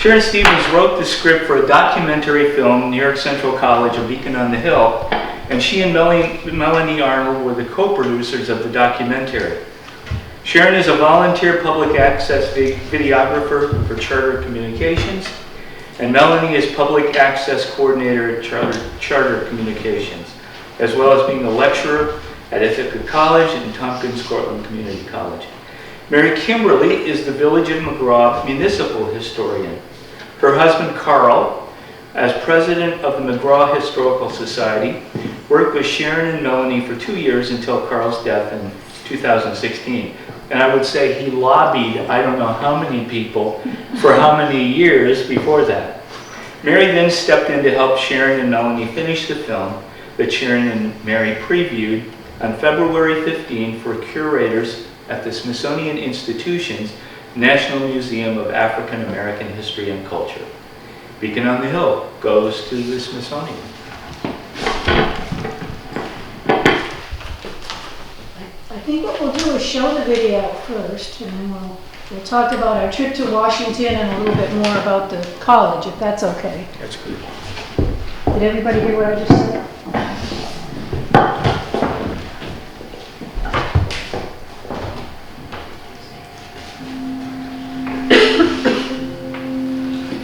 Sharon Stevens wrote the script for a documentary film, New York Central College, A Beacon on the Hill, and she and Melanie Arnold were the co-producers of the documentary. Sharon is a volunteer public access videographer for Charter Communications, and Melanie is public access coordinator at Charter Communications, as well as being a lecturer at Ithaca College and Tompkins Cortland Community College. Mary Kimberly is the Village of McGraw municipal historian. Her husband, Carl, as president of the McGraw Historical Society, worked with Sharon and Melanie for 2 years until Carl's death in 2016. And I would say he lobbied, I don't know how many people, for how many years before that. Mary then stepped in to help Sharon and Melanie finish the film that Sharon and Mary previewed on February 15 for curators at the Smithsonian Institution's National Museum of African American History and Culture. Beacon on the Hill goes to the Smithsonian. I think what we'll do is show the video first, and then we'll talk about our trip to Washington and a little bit more about the college, if that's okay. That's good. Did everybody hear what I just said?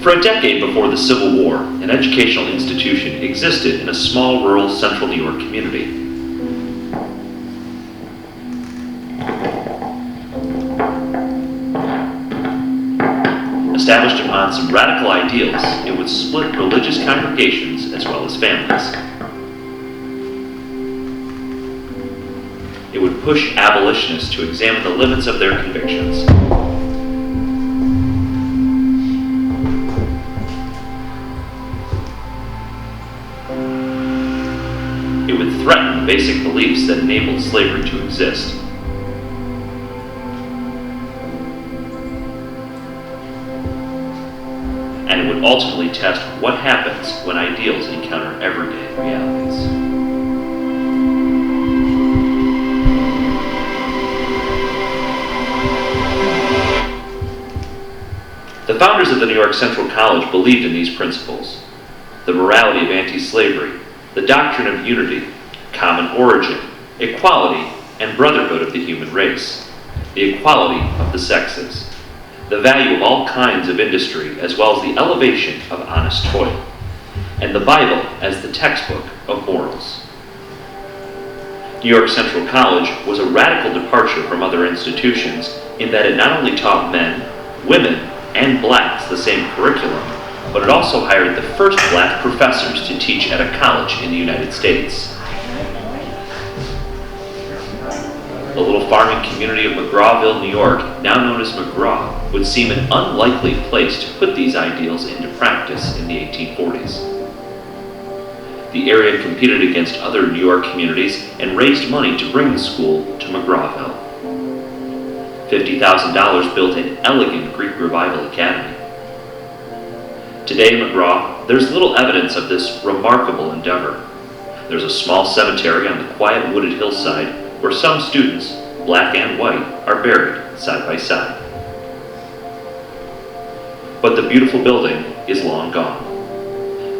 For a decade before the Civil War, an educational institution existed in a small rural central New York community. Established upon some radical ideals, it would split religious congregations as well as families. It would push abolitionists to examine the limits of their convictions. It would threaten the basic beliefs that enabled slavery to exist. And it would ultimately test what happens when ideals encounter everyday realities. The founders of the New York Central College believed in these principles: the morality of anti-slavery, the doctrine of unity, common origin, equality, and brotherhood of the human race, the equality of the sexes, the value of all kinds of industry, as well as the elevation of honest toil, and the Bible as the textbook of morals. New York Central College was a radical departure from other institutions in that it not only taught men, women, and blacks the same curriculum, but it also hired the first black professors to teach at a college in the United States. The little farming community of McGrawville, New York, now known as McGraw, would seem an unlikely place to put these ideals into practice in the 1840s. The area competed against other New York communities and raised money to bring the school to McGrawville. $50,000 built an elegant Greek Revival Academy. Today in McGraw, there's little evidence of this remarkable endeavor. There's a small cemetery on the quiet wooded hillside where some students, black and white, are buried side by side. But the beautiful building is long gone.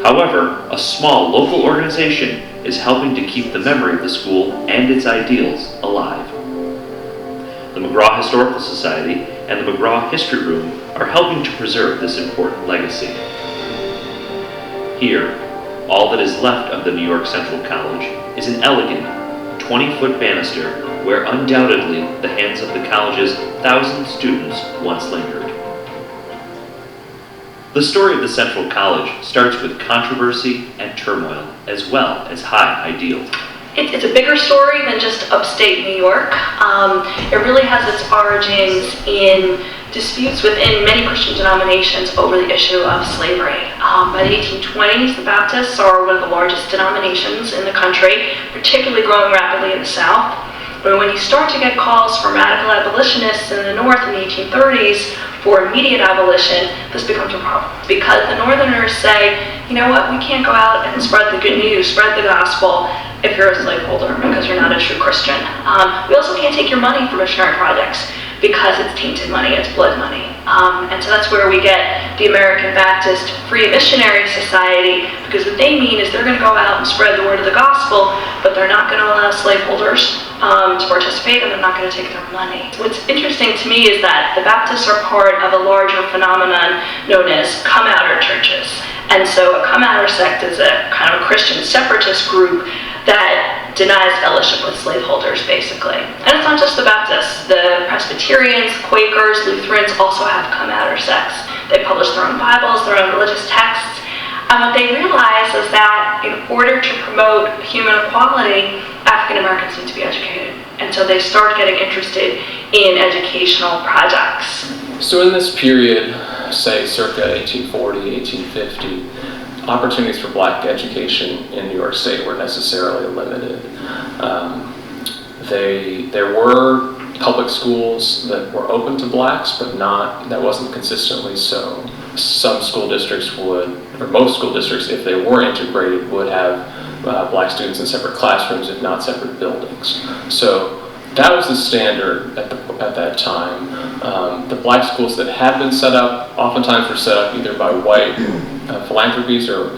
However, a small local organization is helping to keep the memory of the school and its ideals alive. The McGraw Historical Society and the McGraw History Room are helping to preserve this important legacy. Here, all that is left of the New York Central College is an elegant 20-foot banister where undoubtedly the hands of the college's 1,000 students once lingered. The story of the Central College starts with controversy and turmoil, as well as high ideals. It's a bigger story than just upstate New York. It really has its origins in disputes within many Christian denominations over the issue of slavery. By the 1820s, the Baptists are one of the largest denominations in the country, particularly growing rapidly in the South. But when you start to get calls from radical abolitionists in the North in the 1830s for immediate abolition, this becomes a problem. Because the Northerners say, you know what, we can't go out and spread the good news, spread the gospel, if you're a slaveholder, because you're not a true Christian. We also can't take your money for missionary projects because it's tainted money, it's blood money. And so that's where we get the American Baptist Free Missionary Society, because what they mean is they're going to go out and spread the word of the gospel, but they're not going to allow slaveholders to participate, and they're not going to take their money. What's interesting to me is that the Baptists are part of a larger phenomenon known as come-outer churches. And so a come-outer sect is a kind of a Christian separatist group that denies fellowship with slaveholders, basically. And it's not just the Baptists. The Presbyterians, Quakers, Lutherans also have come-outer sects. They publish their own Bibles, their own religious texts. And what they realize is that in order to promote human equality, African Americans need to be educated. And so they start getting interested in educational projects. So in this period, say circa 1840, 1850, opportunities for black education in New York State were necessarily limited. There were public schools that were open to blacks, but that wasn't consistently so. Some school districts would, or most school districts, if they were integrated, would have black students in separate classrooms, if not separate buildings. So that was the standard at that time. The black schools that had been set up, oftentimes were set up either by white philanthropies or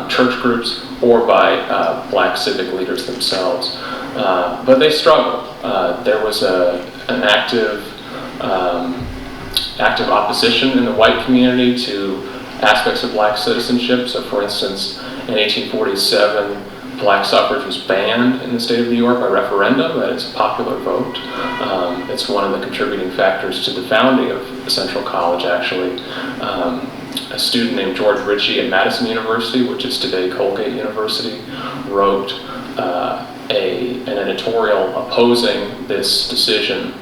church groups, or by black civic leaders themselves. But they struggled. There was an active opposition in the white community to aspects of black citizenship. So for instance, in 1847, black suffrage was banned in the state of New York by referendum. That is a popular vote. It's one of the contributing factors to the founding of Central College, actually. A student named George Ritchie at Madison University, which is today Colgate University, wrote an editorial opposing this decision,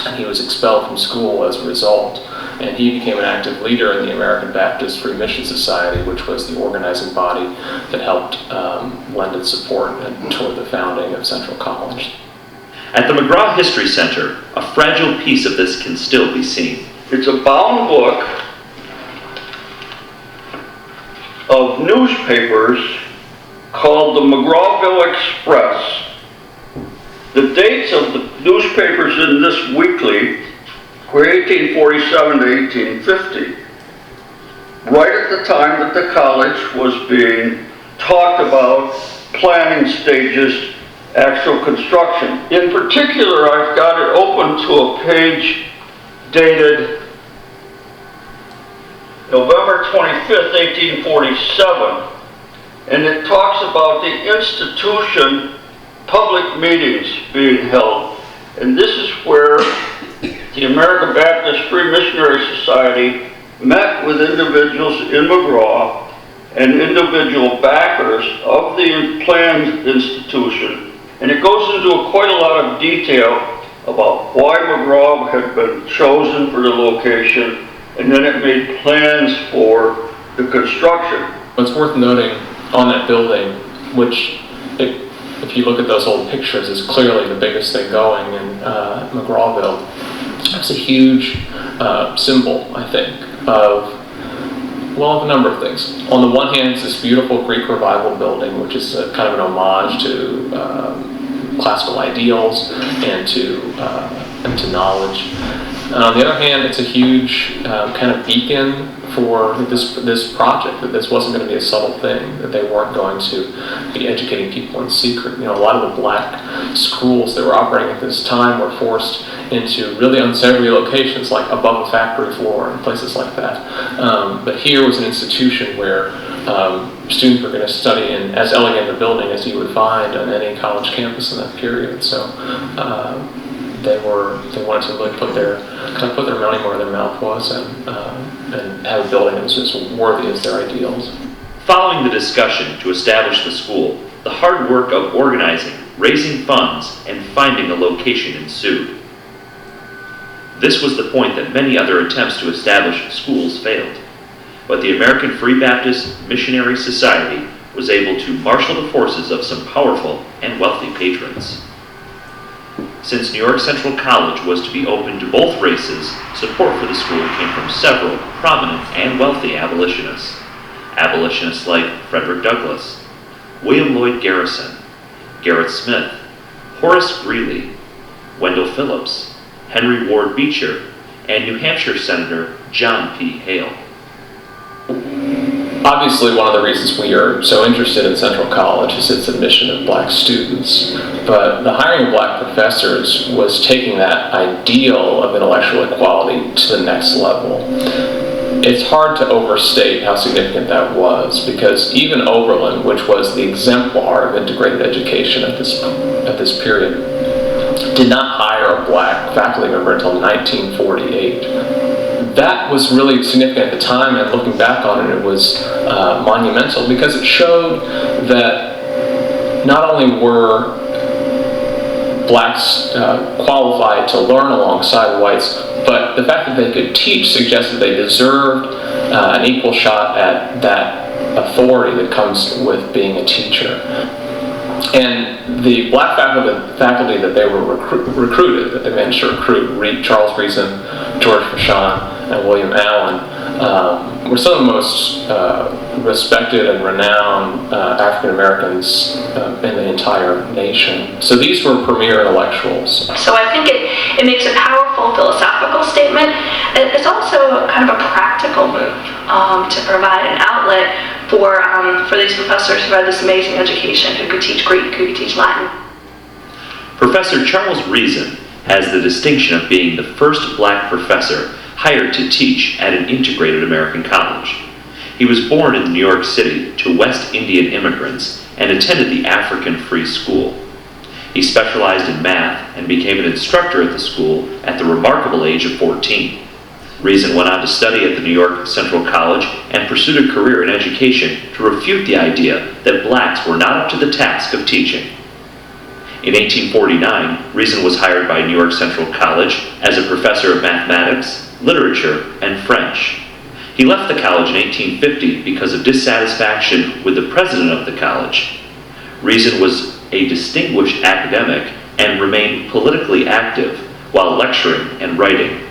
and he was expelled from school as a result. And he became an active leader in the American Baptist Free Mission Society, which was the organizing body that helped lend its support toward the founding of Central College. At the McGraw History Center, a fragile piece of this can still be seen. It's a bound book of newspapers called the McGrawville Express. The dates of the newspapers in this weekly were 1847 to 1850, right at the time that the college was being talked about, planning stages, actual construction. In particular, I've got it open to a page dated November 25th, 1847, and it talks about the institution, public meetings being held. And this is where the American Baptist Free Missionary Society met with individuals in McGraw and individual backers of the planned institution. And it goes into quite a lot of detail about why McGraw had been chosen for the location, and then it made plans for the construction. It's worth noting on that building, which if you look at those old pictures, is clearly the biggest thing going in McGrawville. It's a huge symbol, I think, of a number of things. On the one hand, it's this beautiful Greek Revival building, which is kind of an homage to classical ideals and to knowledge. And on the other hand, it's a huge kind of beacon for this project, that this wasn't going to be a subtle thing, that they weren't going to be educating people in secret. You know, a lot of the black schools that were operating at this time were forced into really unsavory locations, like above a factory floor and places like that. But here was an institution where students were going to study in as elegant a building as you would find on any college campus in that period. So they wanted to really put their money where their mouth was, and have a building that was just worthy as their ideals. Following the discussion to establish the school, the hard work of organizing, raising funds, and finding a location ensued. This was the point that many other attempts to establish schools failed, but the American Free Baptist Missionary Society was able to marshal the forces of some powerful and wealthy patrons. Since New York Central College was to be open to both races, support for the school came from several prominent and wealthy abolitionists. Abolitionists like Frederick Douglass, William Lloyd Garrison, Gerrit Smith, Horace Greeley, Wendell Phillips, Henry Ward Beecher, and New Hampshire Senator John P. Hale. Obviously, one of the reasons we are so interested in Central College is its admission of black students. But the hiring of black professors was taking that ideal of intellectual equality to the next level. It's hard to overstate how significant that was, because even Oberlin, which was the exemplar of integrated education at this period, did not hire a black faculty member until 1948. That was really significant at the time, and looking back on it, it was monumental, because it showed that not only were blacks qualified to learn alongside whites, but the fact that they could teach suggested they deserved an equal shot at that authority that comes with being a teacher. And the black faculty that they were recruited, that they managed to recruit, Charles Reason, George Vachon, and William Allen, were some of the most respected and renowned African Americans in the entire nation. So these were premier intellectuals. So I think it makes a powerful philosophical statement. It's also kind of a practical move to provide an outlet for these professors who had this amazing education, who could teach Greek, who could teach Latin. Professor Charles Reason has the distinction of being the first black professor hired to teach at an integrated American college. He was born in New York City to West Indian immigrants and attended the African Free School. He specialized in math and became an instructor at the school at the remarkable age of 14. Reason went on to study at the New York Central College and pursued a career in education to refute the idea that blacks were not up to the task of teaching. In 1849, Reason was hired by New York Central College as a professor of mathematics, literature, and French. He left the college in 1850 because of dissatisfaction with the president of the college. Reason was a distinguished academic and remained politically active while lecturing and writing.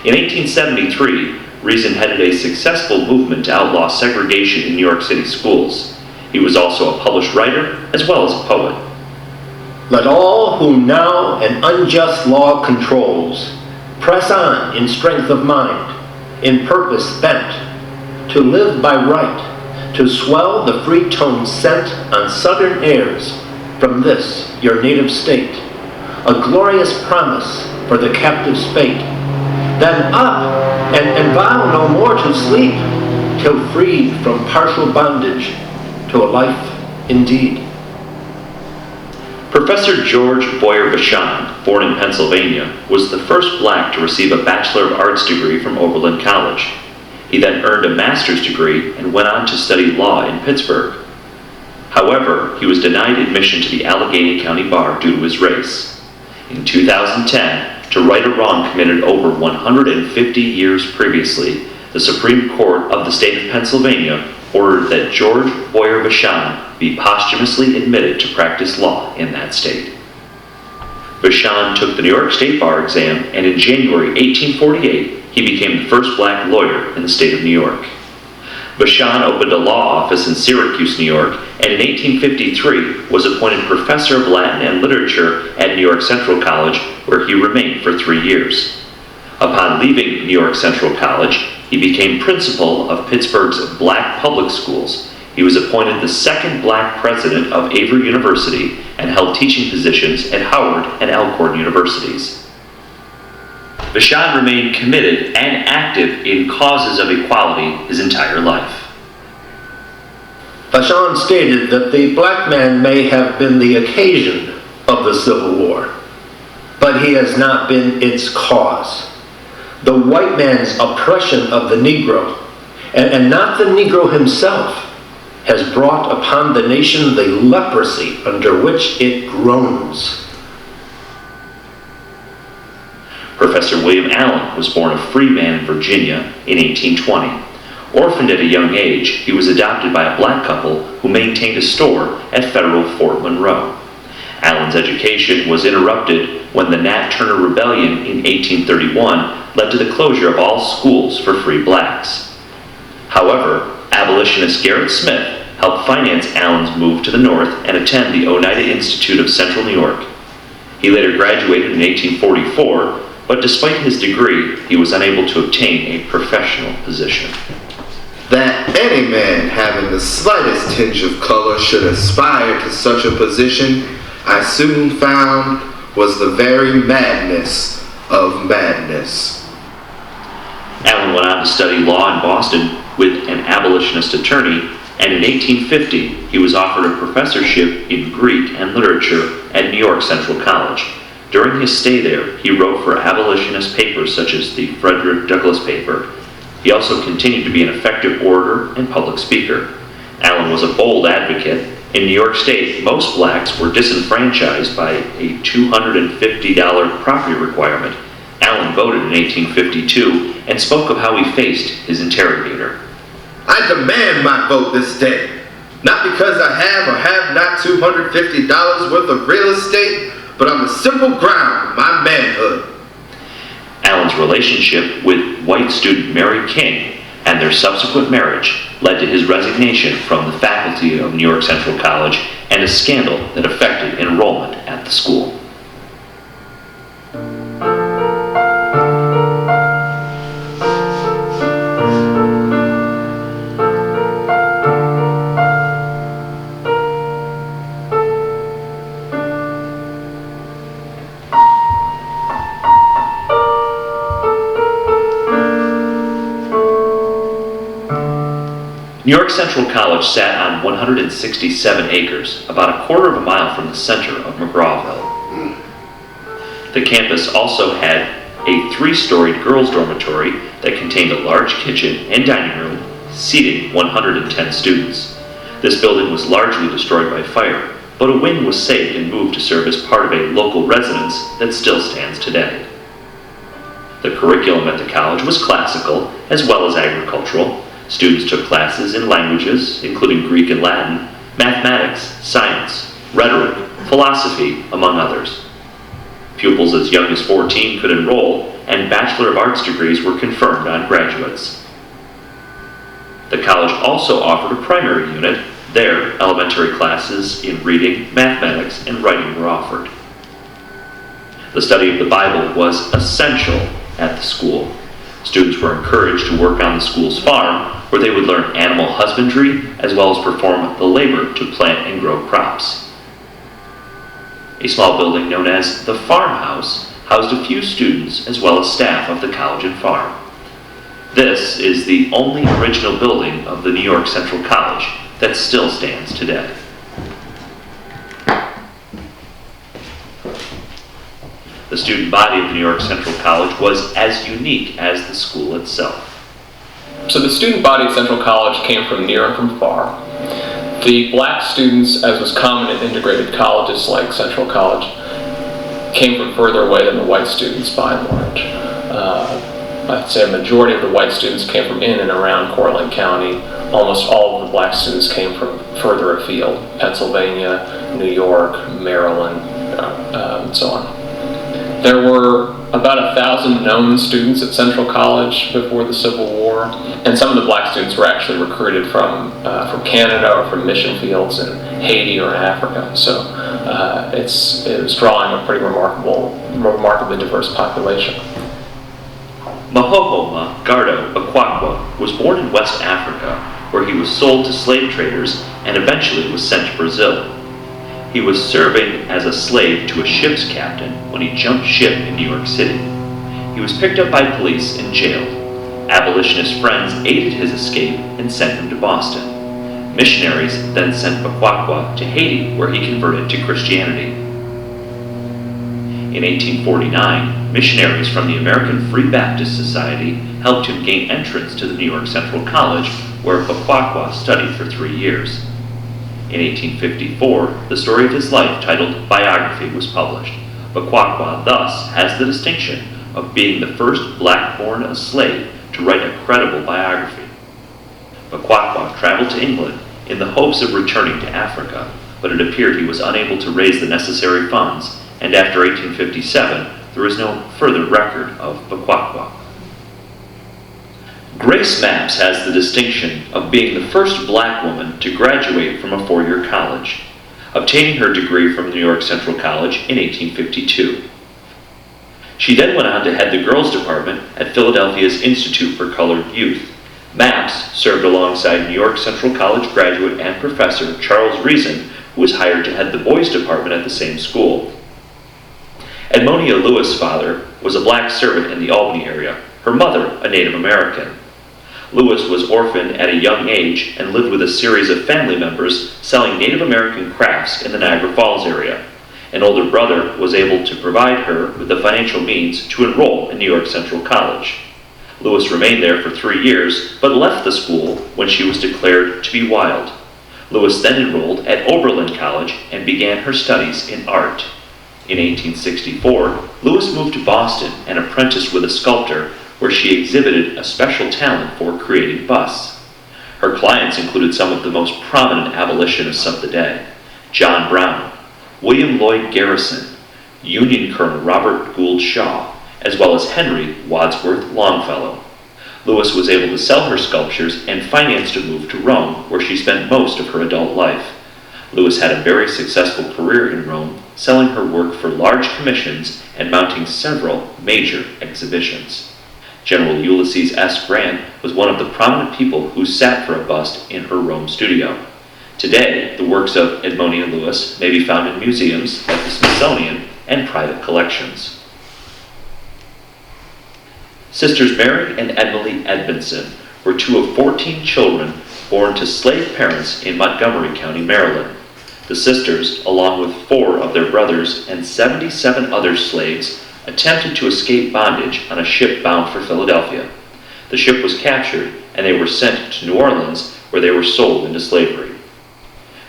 In 1873, Reason headed a successful movement to outlaw segregation in New York City schools. He was also a published writer as well as a poet. Let all whom now an unjust law controls press on in strength of mind, in purpose bent, to live by right, to swell the free tone sent on southern airs from this your native state, a glorious promise for the captive's fate. Then up and vow no more to sleep, till freed from partial bondage to a life indeed. Professor George Boyer Vachon, born in Pennsylvania, was the first black to receive a Bachelor of Arts degree from Oberlin College. He then earned a master's degree and went on to study law in Pittsburgh. However, he was denied admission to the Allegheny County Bar due to his race. In 2010, to right a wrong committed over 150 years previously, the Supreme Court of the state of Pennsylvania ordered that George Boyer Vachon be posthumously admitted to practice law in that state. Vachon took the New York State Bar exam, and in January 1848, he became the first black lawyer in the state of New York. Vachon opened a law office in Syracuse, New York, and in 1853 was appointed professor of Latin and literature at New York Central College, where he remained for 3 years. Upon leaving New York Central College, he became principal of Pittsburgh's black public schools. He was appointed the second black president of Avery University and held teaching positions at Howard and Elkhorn universities. Vachon remained committed and active in causes of equality his entire life. Vachon stated that the black man may have been the occasion of the Civil War, but he has not been its cause. The white man's oppression of the Negro, and not the Negro himself, has brought upon the nation the leprosy under which it groans. Professor William Allen was born a free man in Virginia in 1820. Orphaned at a young age, he was adopted by a black couple who maintained a store at Federal Fort Monroe. Allen's education was interrupted when the Nat Turner Rebellion in 1831 led to the closure of all schools for free blacks. However, abolitionist Gerrit Smith helped finance Allen's move to the North and attend the Oneida Institute of Central New York. He later graduated in 1844, but despite his degree, he was unable to obtain a professional position. That any man having the slightest tinge of color should aspire to such a position, I soon found was the very madness of madness. Allen went on to study law in Boston with an abolitionist attorney, and in 1850 he was offered a professorship in Greek and literature at New York Central College. During his stay there, he wrote for abolitionist papers such as the Frederick Douglass paper. He also continued to be an effective orator and public speaker. Allen was a bold advocate. In New York State, most blacks were disenfranchised by a $250 property requirement. Allen voted in 1852 and spoke of how he faced his interrogator. I demand my vote this day, not because I have or have not $250 worth of real estate, but on the simple ground of my manhood. Allen's relationship with white student Mary King and their subsequent marriage led to his resignation from the faculty of New York Central College and a scandal that affected enrollment at the school. New York Central College sat on 167 acres, about a quarter of a mile from the center of McGrawville. The campus also had a 3-storied girls' dormitory that contained a large kitchen and dining room, seating 110 students. This building was largely destroyed by fire, but a wing was saved and moved to serve as part of a local residence that still stands today. The curriculum at the college was classical as well as agricultural. Students took classes in languages, including Greek and Latin, mathematics, science, rhetoric, philosophy, among others. Pupils as young as 14 could enroll, and Bachelor of Arts degrees were conferred on graduates. The college also offered a primary unit. There, elementary classes in reading, mathematics, and writing were offered. The study of the Bible was essential at the school. Students were encouraged to work on the school's farm, where they would learn animal husbandry as well as perform the labor to plant and grow crops. A small building known as the farmhouse housed a few students as well as staff of the college and farm. This is the only original building of the New York Central College that still stands today. The student body of the New York Central College was as unique as the school itself. So the student body at Central College came from near and from far. The black students, as was common in integrated colleges like Central College, came from further away than the white students by and large. I'd say a majority of the white students came from in and around Cortland County. Almost all of the black students came from further afield, Pennsylvania, New York, Maryland, and so on. There were about 1,000 known students at Central College before the Civil War, and some of the black students were actually recruited from Canada or from mission fields in Haiti or in Africa. So it was drawing a pretty remarkably diverse population. Mahohoma Gardo Akwakwa was born in West Africa, where he was sold to slave traders and eventually was sent to Brazil. He was serving as a slave to a ship's captain when he jumped ship in New York City. He was picked up by police and jailed. Abolitionist friends aided his escape and sent him to Boston. Missionaries then sent Akwakwa to Haiti, where he converted to Christianity. In 1849, missionaries from the American Free Baptist Society helped him gain entrance to the New York Central College, where Akwakwa studied for 3 years. In 1854, the story of his life, titled Biography, was published. Akwakwa thus has the distinction of being the first black-born slave to write a credible biography. Akwakwa traveled to England in the hopes of returning to Africa, but it appeared he was unable to raise the necessary funds, and after 1857, there is no further record of Akwakwa. Grace Mapps has the distinction of being the first black woman to graduate from a 4-year college, obtaining her degree from New York Central College in 1852. She then went on to head the girls' department at Philadelphia's Institute for Colored Youth. Maps served alongside New York Central College graduate and professor Charles Reason, who was hired to head the boys department at the same school. Edmonia Lewis' father was a black servant in the Albany area, her mother a Native American. Lewis was orphaned at a young age and lived with a series of family members selling Native American crafts in the Niagara Falls area. An older brother was able to provide her with the financial means to enroll in New York Central College. Lewis remained there for 3 years, but left the school when she was declared to be wild. Lewis then enrolled at Oberlin College and began her studies in art. In 1864, Lewis moved to Boston and apprenticed with a sculptor, where she exhibited a special talent for creating busts. Her clients included some of the most prominent abolitionists of the day: John Brown, William Lloyd Garrison, Union Colonel Robert Gould Shaw, as well as Henry Wadsworth Longfellow. Lewis was able to sell her sculptures and financed a move to Rome, where she spent most of her adult life. Lewis had a very successful career in Rome, selling her work for large commissions and mounting several major exhibitions. General Ulysses S. Grant was one of the prominent people who sat for a bust in her Rome studio. Today, the works of Edmonia Lewis may be found in museums like the Smithsonian and private collections. Sisters Mary and Emily Edmondson were 2 of 14 children born to slave parents in Montgomery County, Maryland. The sisters, along with 4 of their brothers and 77 other slaves, attempted to escape bondage on a ship bound for Philadelphia. The ship was captured, and they were sent to New Orleans, where they were sold into slavery.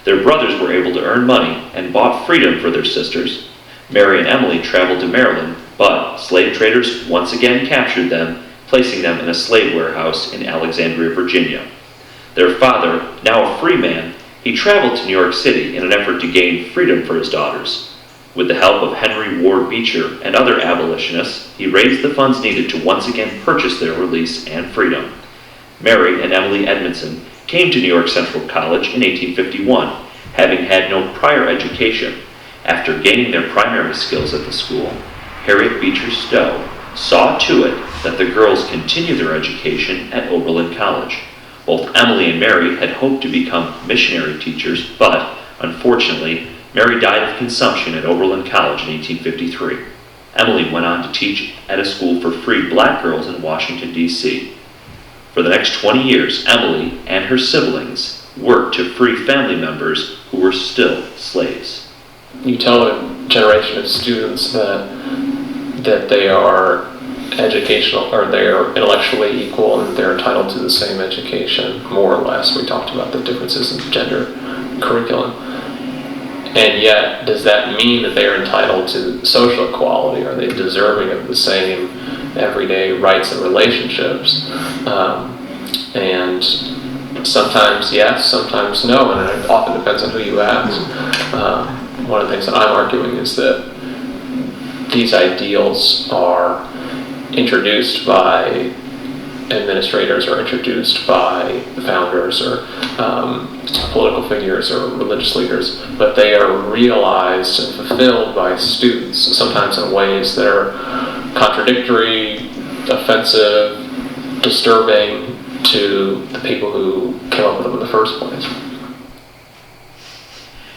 Their brothers were able to earn money and bought freedom for their sisters. Mary and Emily traveled to Maryland, but slave traders once again captured them, placing them in a slave warehouse in Alexandria, Virginia. Their father, now a free man, he traveled to New York City in an effort to gain freedom for his daughters. With the help of Henry Ward Beecher and other abolitionists, he raised the funds needed to once again purchase their release and freedom. Mary and Emily Edmondson came to New York Central College in 1851, having had no prior education. After gaining their primary skills at the school, Harriet Beecher Stowe saw to it that the girls continue their education at Oberlin College. Both Emily and Mary had hoped to become missionary teachers, but, unfortunately, Mary died of consumption at Oberlin College in 1853. Emily went on to teach at a school for free black girls in Washington, D.C. For the next 20 years, Emily and her siblings worked to free family members who were still slaves. You tell a generation of students that they are educational, or they are intellectually equal and they're entitled to the same education, more or less. We talked about the differences in gender curriculum. And yet, does that mean that they are entitled to social equality? Are they deserving of the same everyday rights and relationships? And sometimes yes, sometimes no, and it often depends on who you ask. One of the things that I'm arguing is that these ideals are introduced by administrators, or introduced by the founders, or political figures, or religious leaders, but they are realized and fulfilled by students, sometimes in ways that are contradictory, offensive, disturbing to the people who came up with them in the first place.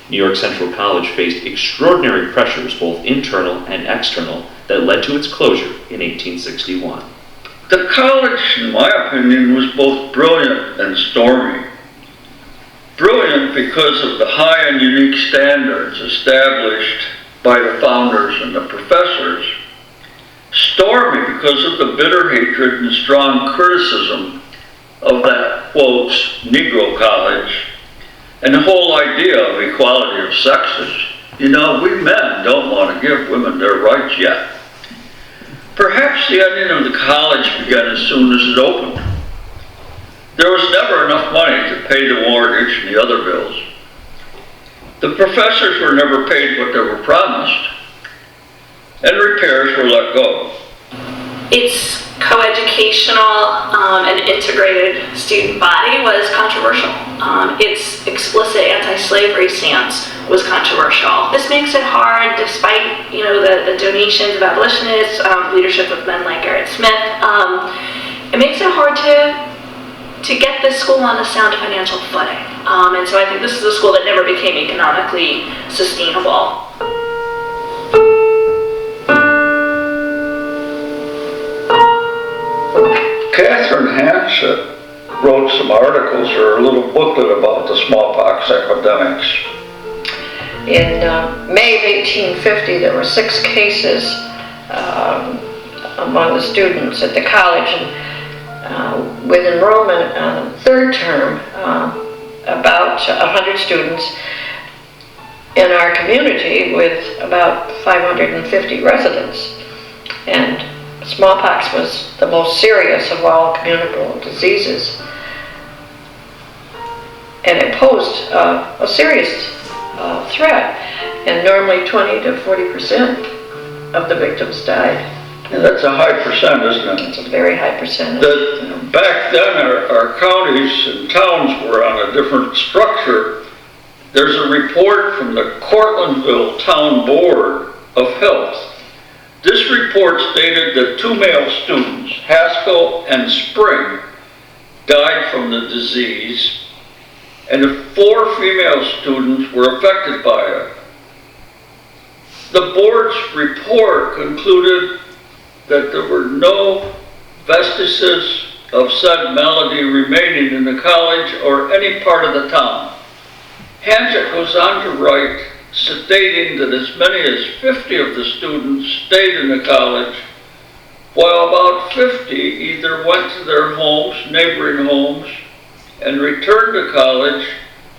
New York Central College faced extraordinary pressures, both internal and external, that led to its closure in 1861. The college, in my opinion, was both brilliant and stormy. Brilliant because of the high and unique standards established by the founders and the professors. Stormy because of the bitter hatred and strong criticism of that, quote, Negro college, and the whole idea of equality of sexes. You know, we men don't want to give women their rights yet. Perhaps the ending of the college began as soon as it opened. There was never enough money to pay the mortgage and the other bills. The professors were never paid what they were promised, and repairs were let go. Its coeducational and integrated student body was controversial. Its explicit anti-slavery stance was controversial. This makes it hard, despite the donations of abolitionists, leadership of men like Gerrit Smith. It makes it hard to to get this school on a sound financial footing. And so I think this is a school that never became economically sustainable. Catherine Hansett wrote some articles or a little booklet about the smallpox epidemics. In May of 1850, there were 6 cases among the students at the college, and with enrollment on the 3rd term, about 100 students in our community with about 550 residents. And smallpox was the most serious of all communicable diseases. And it posed a serious threat. And normally 20 to 40% of the victims died. And that's a high percent, isn't it? It's a very high percentage. Back then, our counties and towns were on a different structure. There's a report from the Cortlandville Town Board of Health. This report stated that 2 male students, Haskell and Spring, died from the disease, and 4 female students were affected by it. The board's report concluded that there were no vestiges of said malady remaining in the college or any part of the town. Hansett goes on to write, stating that as many as 50 of the students stayed in the college, while about 50 either went to their homes, neighboring homes, and returned to college,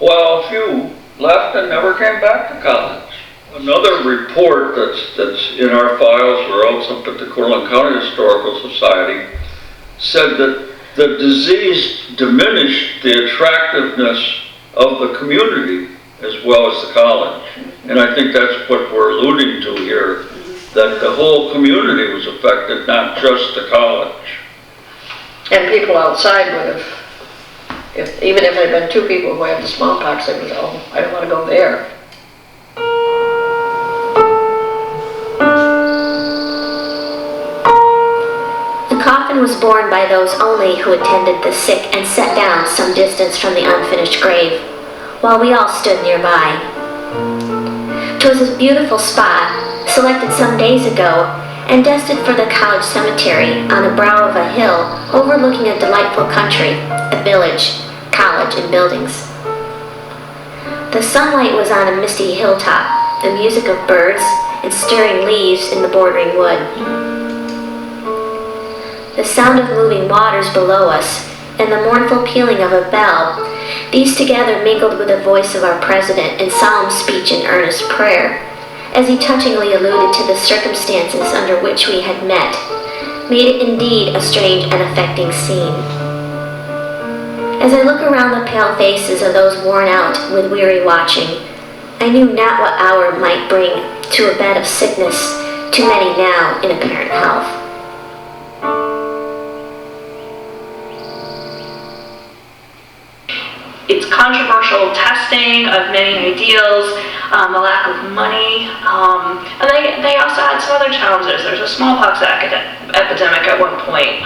while a few left and never came back to college. Another report that's in our files, or else up at the Cortland County Historical Society, said that the disease diminished the attractiveness of the community as well as the college. And I think that's what we're alluding to here, that the whole community was affected, not just the college. And people outside would have, even if there had been 2 people who had the smallpox, they would, oh, I don't want to go there. The coffin was borne by those only who attended the sick and set down some distance from the unfinished grave, while we all stood nearby. 'Twas a beautiful spot, selected some days ago, and destined for the college cemetery on the brow of a hill overlooking a delightful country, a village, college, and buildings. The sunlight was on a misty hilltop, the music of birds and stirring leaves in the bordering wood. The sound of moving waters below us and the mournful pealing of a bell, these together mingled with the voice of our president in solemn speech and earnest prayer, as he touchingly alluded to the circumstances under which we had met, made it indeed a strange and affecting scene. As I look around the pale faces of those worn out with weary watching, I knew not what hour might bring to a bed of sickness to many now in apparent health. It's controversial testing of many ideals, a lack of money, and they also had some other challenges. There's a smallpox epidemic at one point.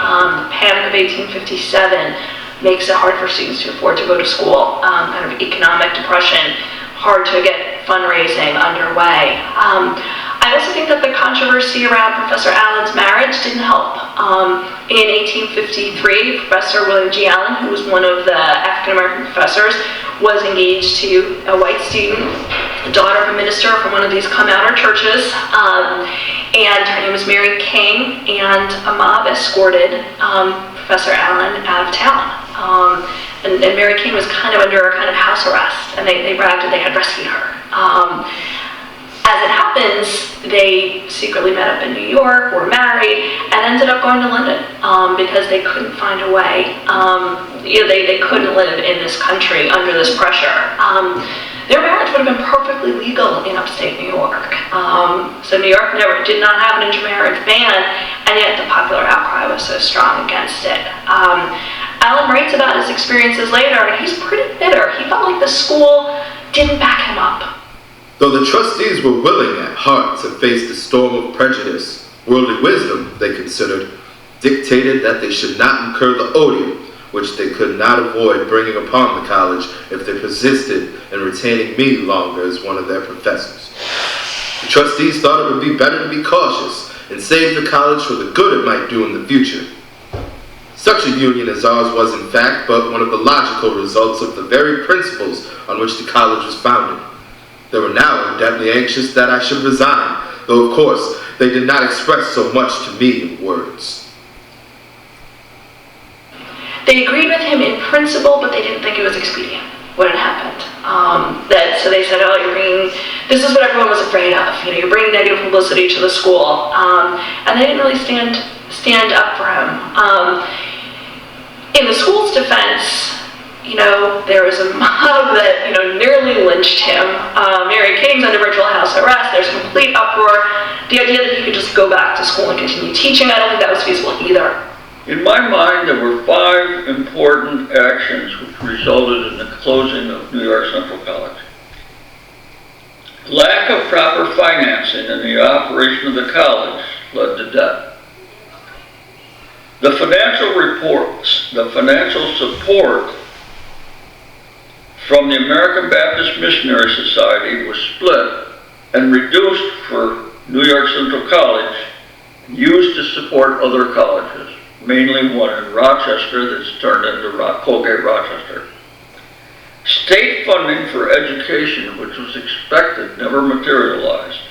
Panic of 1857 makes it hard for students to afford to go to school. Kind of economic depression, hard to get fundraising underway. I also think that the controversy around Professor Allen's marriage didn't help. In 1853, Professor William G. Allen, who was one of the African-American professors, was engaged to a white student, the daughter of a minister from one of these come-outer churches, and her name was Mary King, and a mob escorted Professor Allen out of town. And Mary King was kind of under house arrest, and they bragged that they had rescued her. As it happens, they secretly met up in New York, were married, and ended up going to London because they couldn't find a way. They couldn't live in this country under this pressure. Their marriage would have been perfectly legal in upstate New York. So New York did not have an intermarriage ban, and yet the popular outcry was so strong against it. Allen writes about his experiences later, and he's pretty bitter. He felt like the school didn't back him up. Though the trustees were willing at heart to face the storm of prejudice, worldly wisdom, they considered, dictated that they should not incur the odium which they could not avoid bringing upon the college if they persisted in retaining me longer as one of their professors. The trustees thought it would be better to be cautious and save the college for the good it might do in the future. Such a union as ours was, in fact, but one of the logical results of the very principles on which the college was founded. They were now evidently anxious that I should resign, though of course they did not express so much to me in words. They agreed with him in principle, but they didn't think it was expedient when it happened. So they said, oh, this is what everyone was afraid of. You're bringing negative publicity to the school. And they didn't really stand up for him. In the school's defense, there was a mob that, nearly lynched him. Mary King's under virtual house arrest. There's complete uproar. The idea that he could just go back to school and continue teaching, I don't think that was feasible either. In my mind, there were 5 important actions which resulted in the closing of New York Central College. Lack of proper financing in the operation of the college led to debt. The financial support from the American Baptist Missionary Society was split and reduced for New York Central College, used to support other colleges, mainly one in Rochester that's turned into Colgate Rochester. State funding for education, which was expected, never materialized.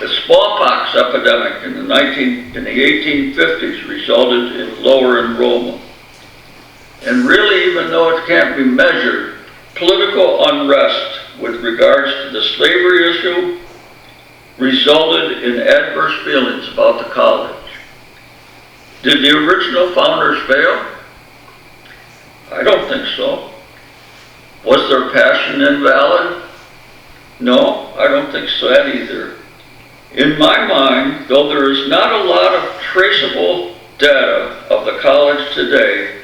The smallpox epidemic in the 1850s resulted in lower enrollment. And really, even though it can't be measured, political unrest with regards to the slavery issue resulted in adverse feelings about the college. Did the original founders fail? I don't think so. Was their passion invalid? No, I don't think so either. In my mind, though there is not a lot of traceable data of the college today,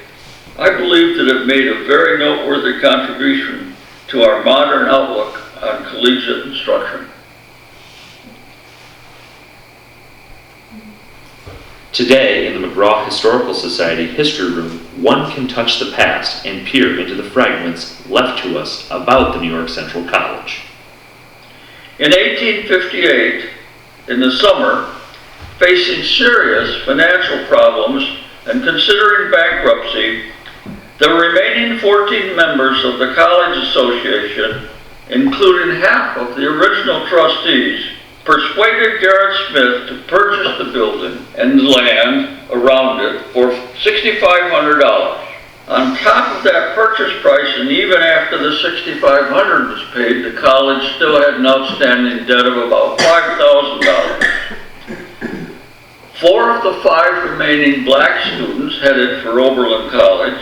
I believe that it made a very noteworthy contribution to our modern outlook on collegiate instruction. Today, in the McGraw Historical Society History Room, one can touch the past and peer into the fragments left to us about the New York Central College. In 1858, in the summer, facing serious financial problems and considering bankruptcy, the remaining 14 members of the College Association, including half of the original trustees, persuaded Garrett Smith to purchase the building and the land around it for $6,500. On top of that purchase price, and even after the $6,500 was paid, the college still had an outstanding debt of about $5,000. 4 of the 5 remaining black students headed for Oberlin College,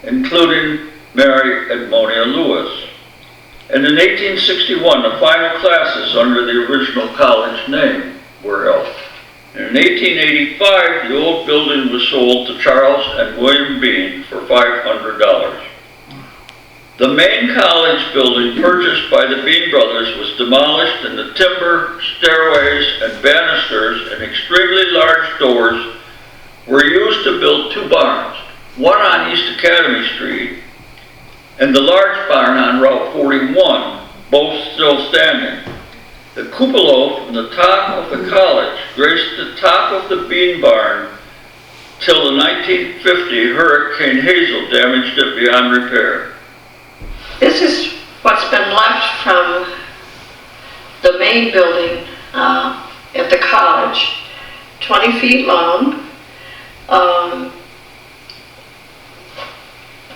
including Mary Edmonia Lewis. And in 1861, the final classes under the original college name were held. And in 1885, the old building was sold to Charles and William Bean for $500. The main college building purchased by the Bean brothers was demolished, and the timber, stairways, and banisters and extremely large doors were used to build 2 barns, one on East Academy Street and the large barn on Route 41, both still standing. The cupola from the top of the college graced the top of the bean barn till the 1950 Hurricane Hazel damaged it beyond repair. This is what's been left from the main building at the college, 20 feet long.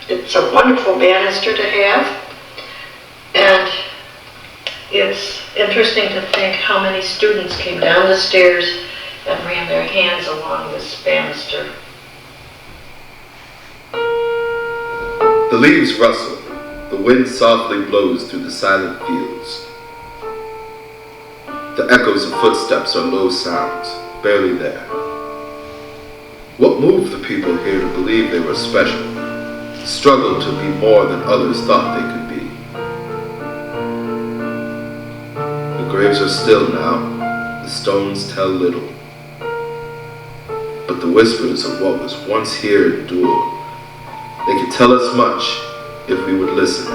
It's a wonderful banister to have, and it's interesting to think how many students came down the stairs and ran their hands along this banister. The leaves rustle, the wind softly blows through the silent fields. The echoes of footsteps are low sounds, barely there. What moved the people here to believe they were special? Struggled to be more than others thought they could be. The graves are still now, the stones tell little. But the whispers of what was once here endure, tell us much if we would listen.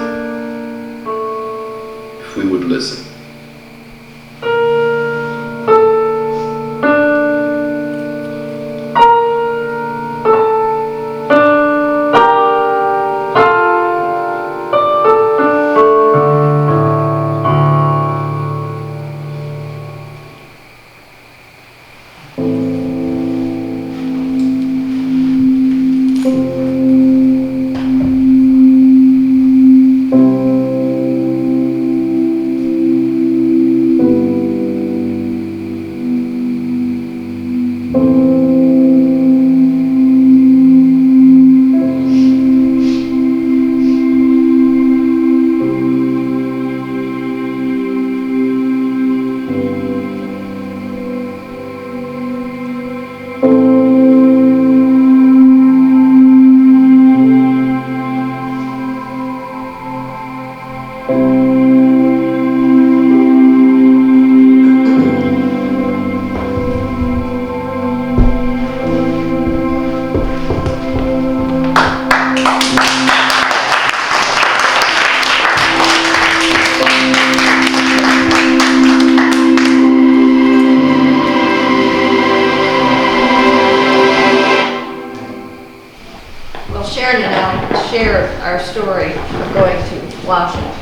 If we would listen. Sharon and I share our story of going to Washington,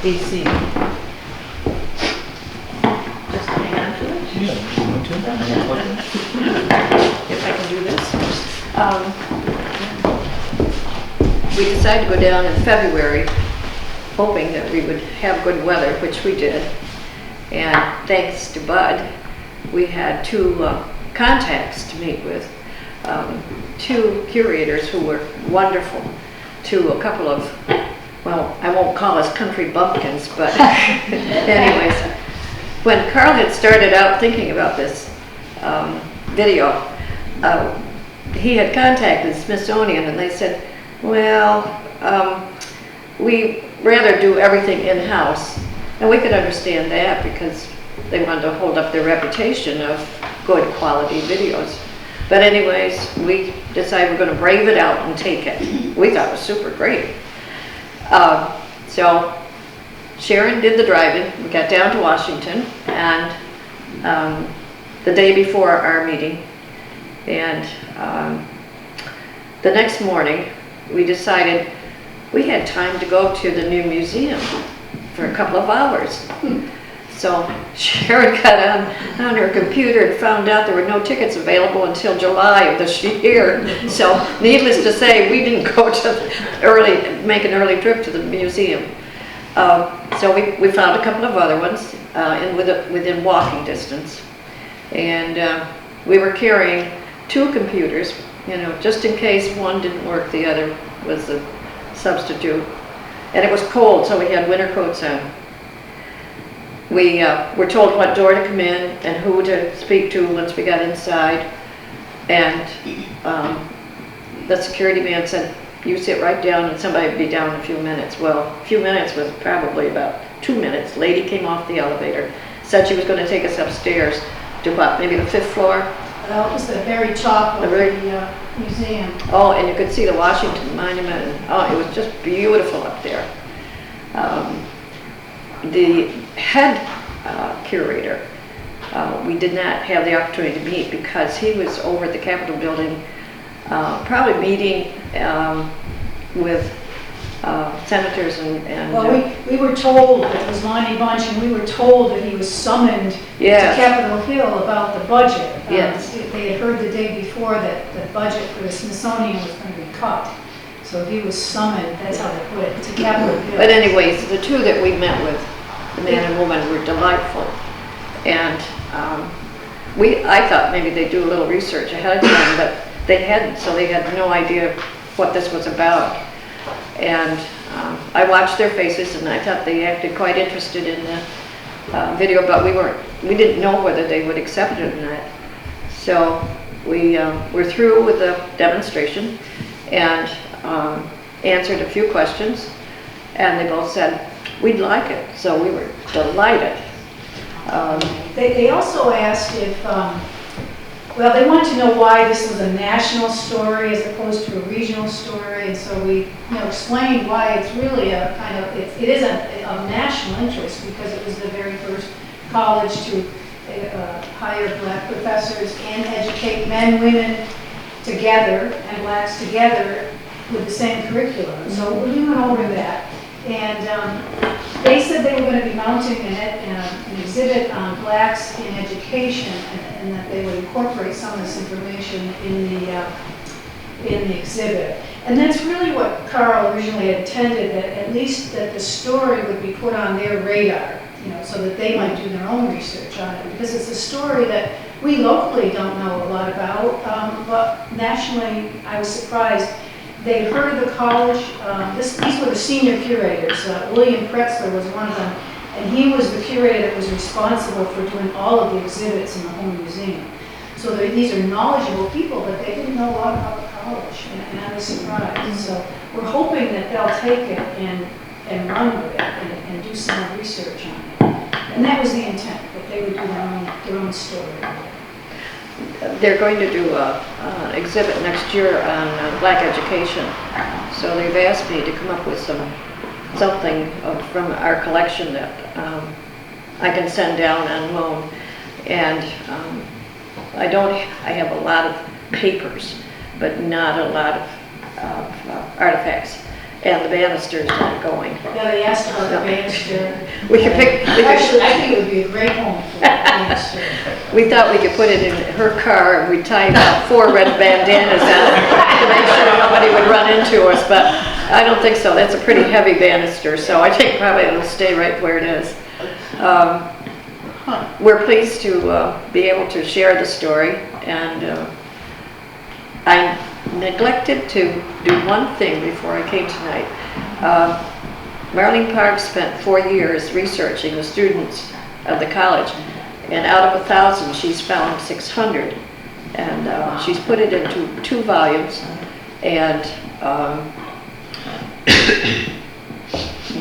D.C. Just hang on to it. If I can do this. We decided to go down in February, hoping that we would have good weather, which we did. And thanks to Bud, we had two contacts to meet with. Two curators who were wonderful, to a couple of, well, I won't call us country bumpkins, but anyways, when Carl had started out thinking about this video, he had contacted the Smithsonian and they said, well, we rather do everything in-house. And we could understand that because they wanted to hold up their reputation of good quality videos. But anyways, we decided we're going to brave it out and take it. We thought it was super great. So Sharon did the driving. We got down to Washington, and the day before our meeting, and the next morning, we decided we had time to go to the new museum for a couple of hours. So Sharon got on her computer and found out there were no tickets available until July of this year. So needless to say, we didn't go to make an early trip to the museum. So we found a couple of other ones within walking distance. And we were carrying two computers, you know, just in case one didn't work, the other was the substitute. And it was cold, so we had winter coats on. We were told what door to come in and who to speak to once we got inside. And the security man said, you sit right down and somebody will be down in a few minutes. Well, a few minutes was probably about 2 minutes. Lady came off the elevator, said she was going to take us upstairs to what, maybe the 5th floor? That was the very top of the museum. Oh, and you could see the Washington Monument. And, oh, it was just beautiful up there. The head curator, we did not have the opportunity to meet because he was over at the Capitol building, probably meeting with senators and well, we were told, it was Lonnie Bunch, and we were told that he was summoned to Capitol Hill about the budget. Yes. They had heard the day before that the budget for the Smithsonian was going to be cut. So he was summoned, that's how they put it, to Capitol Hill. But anyways, the two that we met with, the man and woman, were delightful. And I thought maybe they'd do a little research ahead of time, but they hadn't, so they had no idea what this was about. And I watched their faces and I thought they acted quite interested in the video, but we didn't know whether they would accept it or not. So we were through with the demonstration and answered a few questions, and they both said, we'd like it, so we were delighted. They also asked if Well, they wanted to know why this was a national story as opposed to a regional story, and so we, explained why it's really a kind of, it is of national interest because it was the very first college to hire black professors and educate men, women together, and blacks together with the same curriculum. So we went over that, and they said they were going to be mounting an exhibit on blacks in education, and that they would incorporate some of this information in the exhibit. And that's really what Carl originally had intended, that at least that the story would be put on their radar, so that they might do their own research on it, because it's a story that we locally don't know a lot about, but nationally, I was surprised. They'd heard of the college. These were the senior curators. William Pretzler was one of them, and he was the curator that was responsible for doing all of the exhibits in the whole museum. So these are knowledgeable people, but they didn't know a lot about the college, and I was surprised. So we're hoping that they'll take it and run with it and do some more research on it. And that was the intent, that they would do their own story. They're going to do an exhibit next year on black education. So they've asked me to come up with something from our collection that I can send down on loan. And I have a lot of papers, but not a lot of artifacts. And the banister's not going. Yeah, they asked about the banister. Actually, I think it would be a great home for the banister. We thought we could put it in her car and we'd tie about 4 red bandanas on it to make sure nobody would run into us, but I don't think so. That's a pretty heavy banister, so I think probably it'll stay right where it is. We're pleased to be able to share the story, and I neglected to do one thing before I came tonight. Marlene Park spent 4 years researching the students of the college, and out of 1,000 she's found 600, and she's put it into 2 volumes, and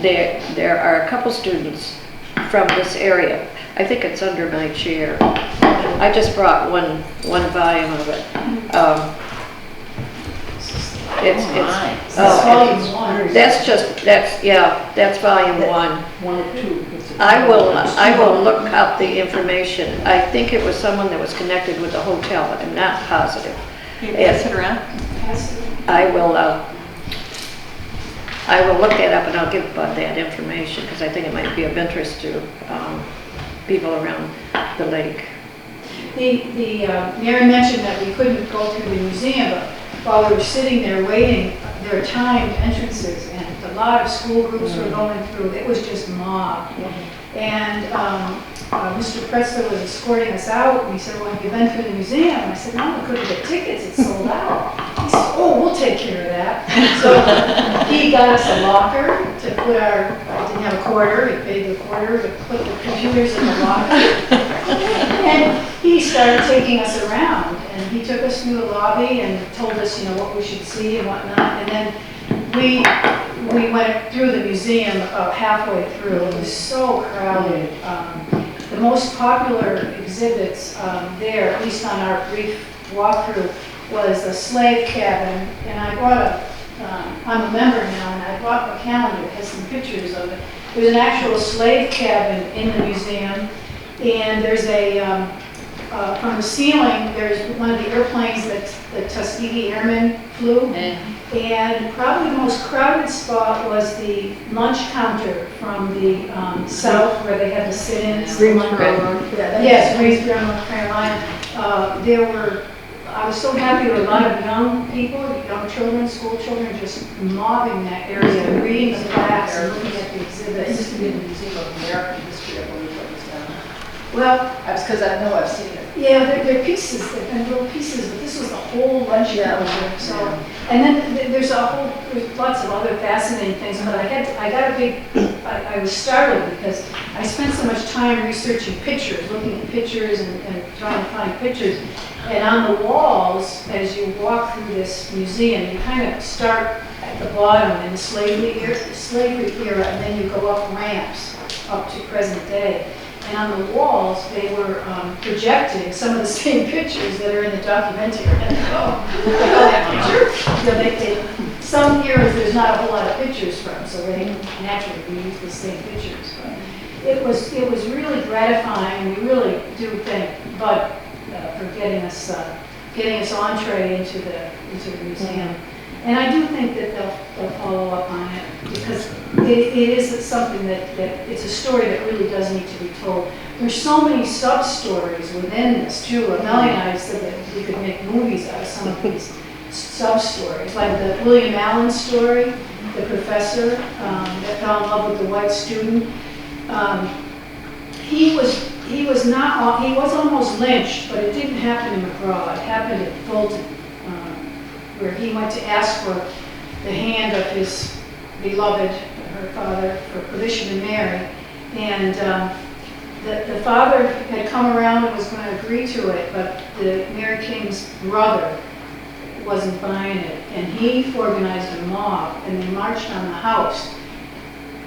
there are a couple students from this area. I think it's under my chair. I just brought one volume of it. It's volume 1. That's volume 1. 1 or 2. I will look up the information. I think it was someone that was connected with the hotel, but I'm not positive. Pass it around. I will look that up and I'll give Bud that information because I think it might be of interest to people around the lake. Mary mentioned that we couldn't go through the museum, but while we were sitting there waiting, there were timed entrances, and a lot of school groups were going through. It was just mobbed. And Mr. Pretzler was escorting us out, and he said, well, have you been through the museum? And I said, no, we couldn't get tickets, it's sold out. He said, oh, we'll take care of that. So he got us a locker to put I didn't have a quarter, he paid the quarter to put the computers in the locker. And he started taking us around, and he took us through the lobby and told us, what we should see and whatnot. And then we went through the museum about halfway through. It was so crowded. The most popular exhibits there, at least on our brief walkthrough, was a slave cabin. And I brought I'm a member now, and I brought a calendar that has some pictures of it. There's an actual slave cabin in the museum, and there's from the ceiling, there's one of the airplanes that the Tuskegee Airmen flew. And probably the most crowded spot was the lunch counter from the south, where they had the sit-ins. Greensboro. Yes, Greensboro, North Carolina. I was so happy there were a lot of young people, young children, school children, just mobbing that area, reading the plaques and looking at the exhibits. It used to be in the Museum of American History, I believe, what was down. Well, That's because I know I've seen it. yeah, they're pieces, they've been little pieces, but this was the whole lunch counter. So, and then there's lots of other fascinating things, but I was startled because I spent so much time researching pictures, looking at pictures and trying to find pictures. And on the walls, as you walk through this museum, you kind of start at the bottom in the slavery era, and then you go up ramps up to present day. And on the walls, they were projecting some of the same pictures that are in the documentary. And that picture? Some years there's not a whole lot of pictures from, so they naturally reuse the same pictures. But it was really gratifying, and we really do thank Bud for getting us entree into the museum. And I do think that they'll follow up on it, because it is something that it's a story that really does need to be told. There's so many sub-stories within this too. Melanie and I said that we could make movies out of some of these sub-stories, like the William Allen story, the professor that fell in love with the white student. He was almost lynched, but it didn't happen in McGraw. It happened at Fulton, where he went to ask for the hand of his beloved, her father, for permission to marry. And the father had come around and was going to agree to it, but the Mary King's brother wasn't buying it. And he organized a mob, and they marched on the house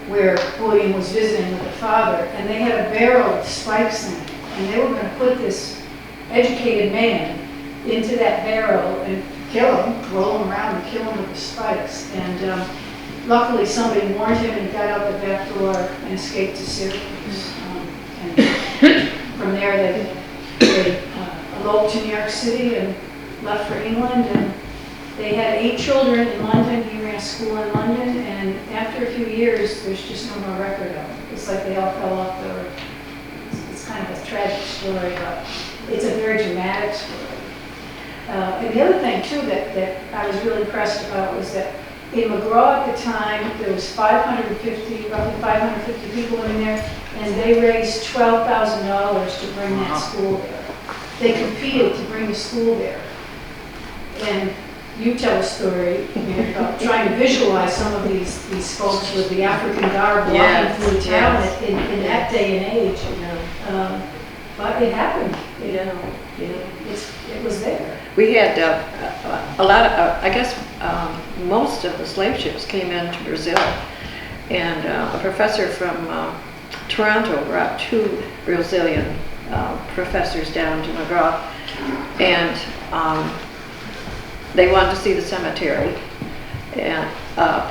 where William was visiting with the father, and they had a barrel with spikes in it. And they were going to put this educated man into that barrel and kill him, roll him around and kill him with the spikes. And luckily somebody warned him, and he got out the back door and escaped to Syracuse. And from there they eloped to New York City and left for England. And they had 8 children in London. He ran a school in London, and after a few years, there's just no more record of it. It's like they all fell off the earth. It's kind of a tragic story, but it's a very dramatic story. And the other thing, too, that I was really impressed about was that in McGraw at the time, there was roughly 550 people in there, and they raised $12,000 to bring that school there. They competed to bring the school there. And you tell a story, Mary, about trying to visualize some of these folks with the African garb walking through town in that day and age. But it happened. It was there. We had a lot of, most of the slave ships came into Brazil, and a professor from Toronto brought 2 Brazilian professors down to McGraw, and they wanted to see the cemetery. And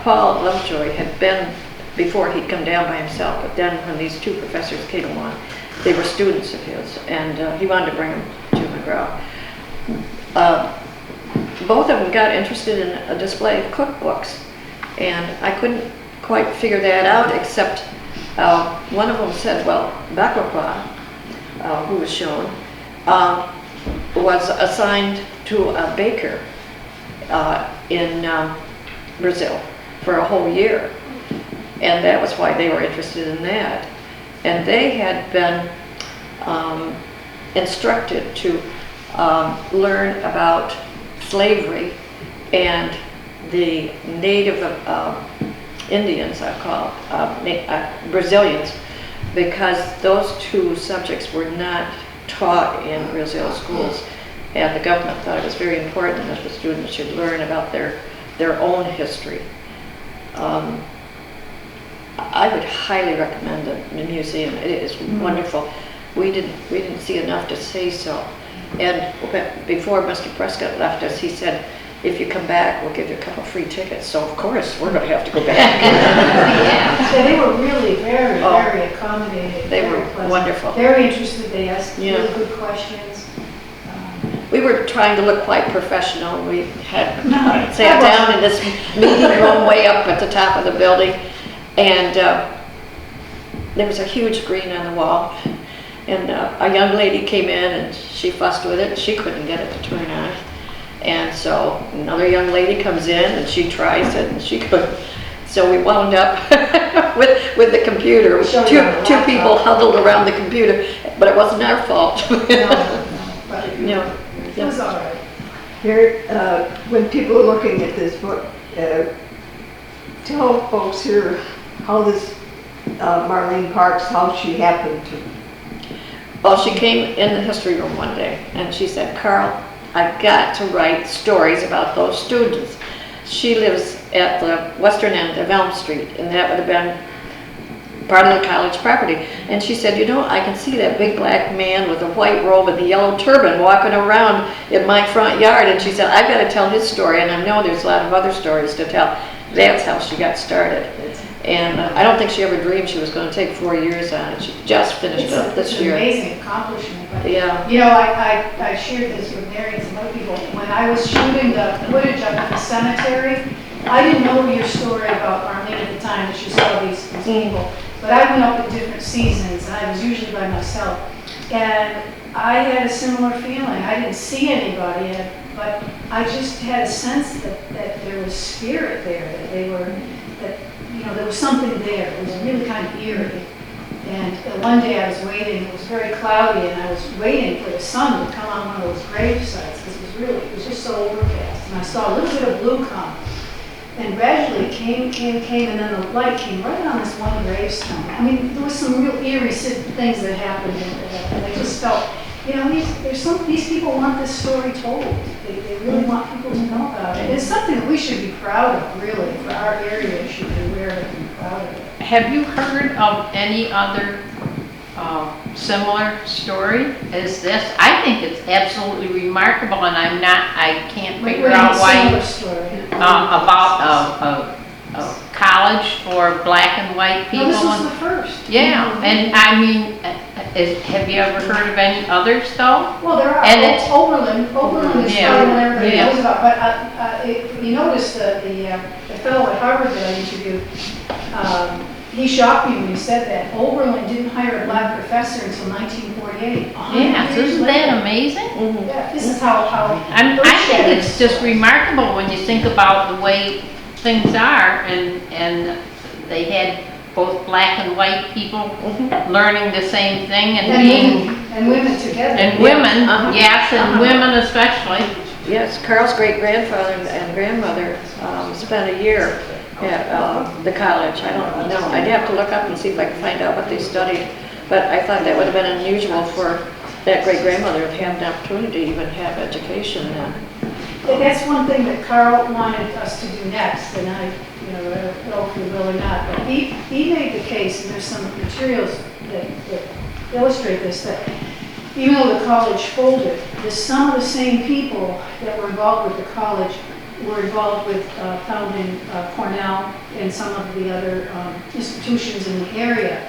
Paul Lovejoy had been before. He'd come down by himself, but then when these 2 professors came along, they were students of his, and he wanted to bring them to McGraw. Both of them got interested in a display of cookbooks, and I couldn't quite figure that out, except one of them said, well, Baklava, who was shown, was assigned to a baker in Brazil for a whole year, and that was why they were interested in that. And they had been instructed to learn about slavery and the native Indians, I call Brazilians, because those 2 subjects were not taught in Brazil schools, and the government thought it was very important that the students should learn about their own history. I would highly recommend the museum. It is wonderful. We didn't see enough to say so. And before Mr. Prescott left us, he said, if you come back, we'll give you a couple free tickets. So of course, we're going to have to go back. So they were really very accommodating. They were pleasant. Wonderful. Very interested. They asked really good questions. We were trying to look quite professional. We had sat down in this meeting room way up at the top of the building, and there was a huge screen on the wall, and a young lady came in and she fussed with it, and she couldn't get it to turn on. And so another young lady comes in and she tries it and she couldn't. So we wound up with the computer. Two people huddled around the computer, but it wasn't our fault. No. It was all right. Here, when people are looking at this book, tell folks here how this Marlene Parks, how she happened to. Well, she came in the history room one day and she said, Carl, I've got to write stories about those students. She lives at the western end of Elm Street, and that would have been part of the college property. And she said, you know, I can see that big black man with a white robe and the yellow turban walking around in my front yard. And she said, I've got to tell his story, and I know there's a lot of other stories to tell. That's how she got started. And I don't think she ever dreamed she was going to take 4 years on it. She just finished up this year. It's an amazing accomplishment. But, yeah. You know, I shared this with Mary and some other people. When I was shooting the footage up at the cemetery, I didn't know your story about Arlene at the time that you saw these people. But I went up at different seasons, and I was usually by myself. And I had a similar feeling. I didn't see anybody, but I just had a sense that there was spirit there, that they were, that, you know, there was something there. It was really kind of eerie. And one day I was waiting, it was very cloudy, and I was waiting for the sun to come on one of those grave sites, because it was just so overcast. And I saw a little bit of blue come. And gradually it came, and then the light came right on this one gravestone. I mean, there was some real eerie things that happened, and I just felt, you know, these people want this story told. They really want people to know about it. It's something that we should be proud of, really, for our area should be aware of it and proud of it. Have you heard of any other similar story as this? I think it's absolutely remarkable, and I can't figure out why. About a college for black and white people. No, this was the first. Yeah, and I mean, have you ever heard of any others though? Well, there are. And it's Oberlin is probably one everybody knows about. But if you notice the fellow at Harvard that I interviewed, he shocked me when he said that Oberlin didn't hire a black professor until 1948. Yeah, isn't that amazing? Mm-hmm. Yeah, this is how I think it's just remarkable when you think about the way things are, and they had both black and white people learning the same thing and women together. And women, yes, and women especially. Yes, Carl's great-grandfather and grandmother spent a year at the college. I don't know. I'd have to look up and see if I can find out what they studied. But I thought that would have been unusual for that great-grandmother to have the opportunity to even have education then. That's one thing that Carl wanted us to do next, and I don't know if we will or not, but he made the case, and there's some materials that illustrate this, that even though the college folded, some of the same people that were involved with the college were involved with founding Cornell and some of the other institutions in the area.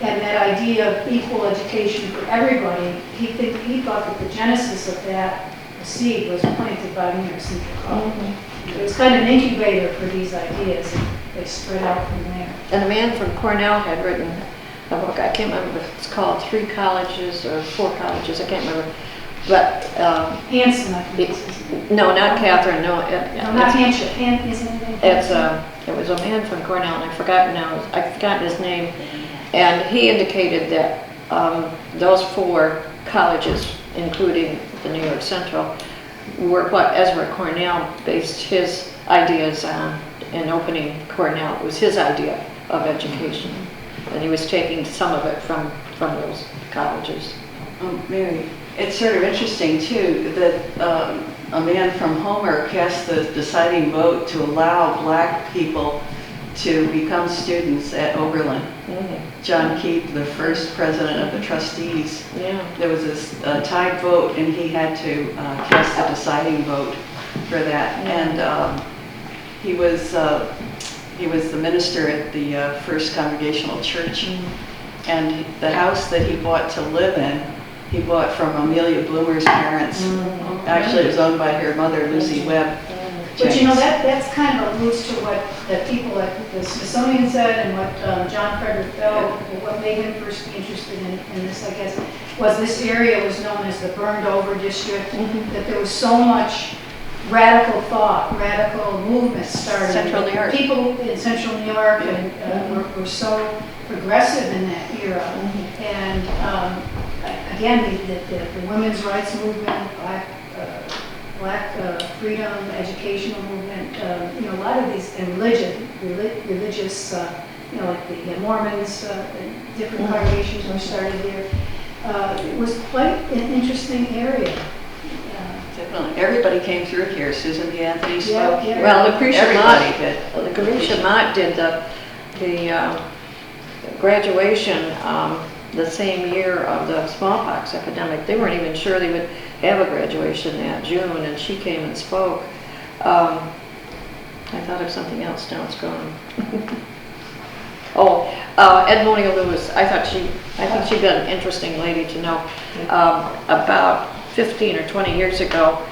And that idea of equal education for everybody, he thought that the genesis of that seed was planted by New York Central College. It was kind of an incubator for these ideas, and they spread out from there. And a man from Cornell had written a book, I can't remember if it's called 3 Colleges or 4 Colleges, I can't remember. But Hanson, I think. No, not Catherine. No, not Hanson. It was a man from Cornell, and I've forgotten his name. And he indicated that those 4 colleges, including the New York Central, were what Ezra Cornell based his ideas on in opening Cornell. It was his idea of education, and he was taking some of it from those colleges. Mary, it's sort of interesting too that a man from Homer cast the deciding vote to allow black people to become students at Oberlin. John Keep, the first president of the trustees, there was this tied vote, and he had to cast the deciding vote for that. And he was the minister at the First Congregational Church, and the house that he bought to live in, he bought from Amelia Bloomer's parents. Actually, it was owned by her mother, Lucy Webb. But you know, that's kind of alludes to what the people at the Smithsonian said, and what John Frederick Bell, what made him first be interested in this, I guess, was this area was known as the burned over district, that there was so much radical thought, radical movement started. Central New York. People in Central New York and were so progressive in that era. And again, the women's rights movement, black freedom, educational movement, a lot of these, and religious, like the Mormons, different congregations were started here. It was quite an interesting area. Definitely. Everybody came through here. Susan B. Anthony spoke here. Well, Lucretia Everybody did. Mott did graduation the same year of the smallpox epidemic. They weren't even sure they would have a graduation that June, and she came and spoke. I thought of something else, now it's gone. Oh, Edmonia Lewis, I think she'd been an interesting lady to know. About 15 or 20 years ago,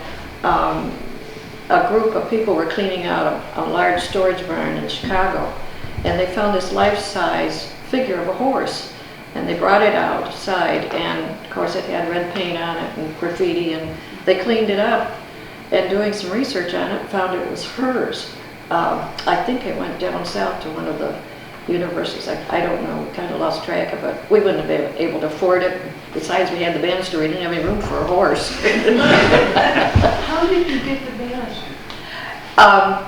a group of people were cleaning out a large storage barn in Chicago, and they found this life-size figure of a horse, and they brought it outside, and of course it had red paint on it and graffiti, and they cleaned it up, and doing some research on it, found it was hers. I think it went down south to one of the universities. I don't know, we kind of lost track of it. We wouldn't have been able to afford it. Besides, we had the banister, we didn't have any room for a horse. How did you get the banister?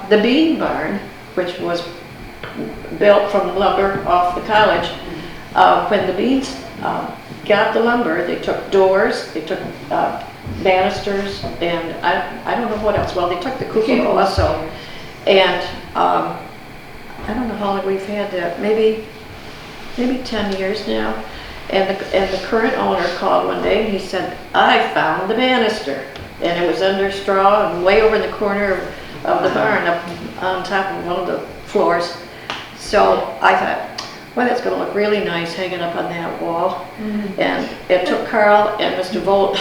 The bean barn, which was built from lumber off the college, when the Beans got the lumber, they took doors, they took banisters, and I don't know what else. Well, they took the cupola also, and I don't know how long we've had that. Maybe 10 years now. And the current owner called one day and he said, "I found the banister," and it was under straw and way over in the corner of the barn, up on top of one of the floors. So I thought, well, that's going to look really nice hanging up on that wall. And it took Carl and Mr. Volt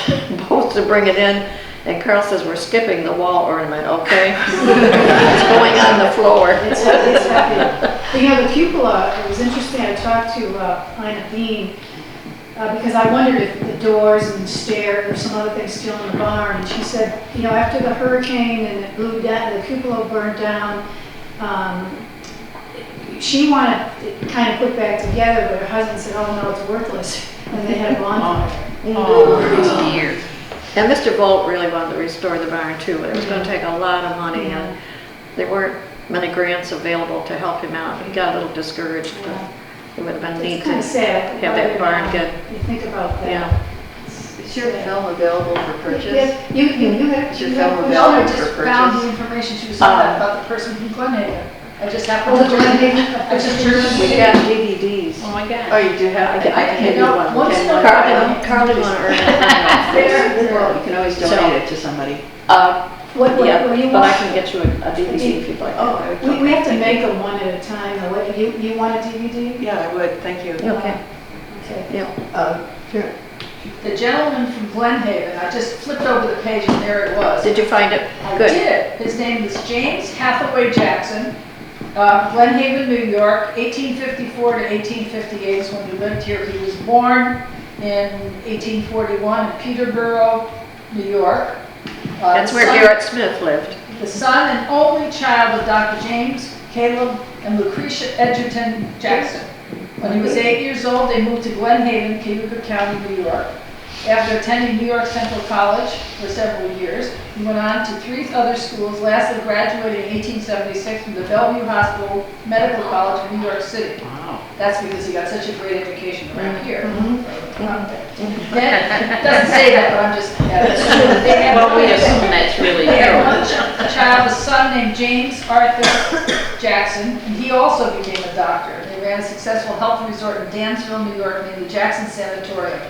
both to bring it in. And Carl says, "We're skipping the wall ornament, okay?" It's going on the floor. It's happy. You know, the cupola, it was interesting. I talked to Ina Bean because I wondered if the doors and stairs or some other things still in the barn. And she said, you know, after the hurricane and it blew down, the cupola burned down, she wanted it kind of put back together, but her husband said, "Oh no, it's worthless." And they had a bonfire. Oh, dear. And Mr. Volt really wanted to restore the barn too, but it was going to take a lot of money, and there weren't many grants available to help him out. He got a little discouraged, but it would have been neat to sad. have that barn again. You think about that. Yeah. Is your film available for purchase? Yes, you have. Is your film available I just for found purchase? the information she was talking about the person from Glenhaven. I just happened to I just We got DVDs. Oh my God. Oh, you do have, I can give you one. Once in a Carl didn't want to earn it. Well, you can always donate it to somebody. What you But I want? can get you a DVD if you'd like. Oh, we have to make them one at a time. What, you want a DVD? Yeah, I would, thank you. Okay. Okay. Yeah. Sure. The gentleman from Glenhaven, I just flipped over the page and there it was. Did you find it? I Good. did. His name is James Hathaway Jackson, Glenhaven, New York, 1854 to 1858 is when he lived here. He was born in 1841 in Peterborough, New York. That's where Garrett Smith lived. The son and only child of Dr. James, Caleb, and Lucretia Edgerton Jackson. When he was 8 years old, they moved to Glenhaven, Cayuga County, New York. After attending New York Central College for several years, he went on to 3 other schools, lastly graduated in 1876 from the Bellevue Hospital Medical College in New York City. Wow. That's because he got such a great education around here. That doesn't say that, but I'm just, yeah, that's true. They had Well, we assume that's really they had true. one child, a son named James Arthur Jackson, and he also became a doctor. They ran a successful health resort in Dansville, New York, named the Jackson Sanatorium.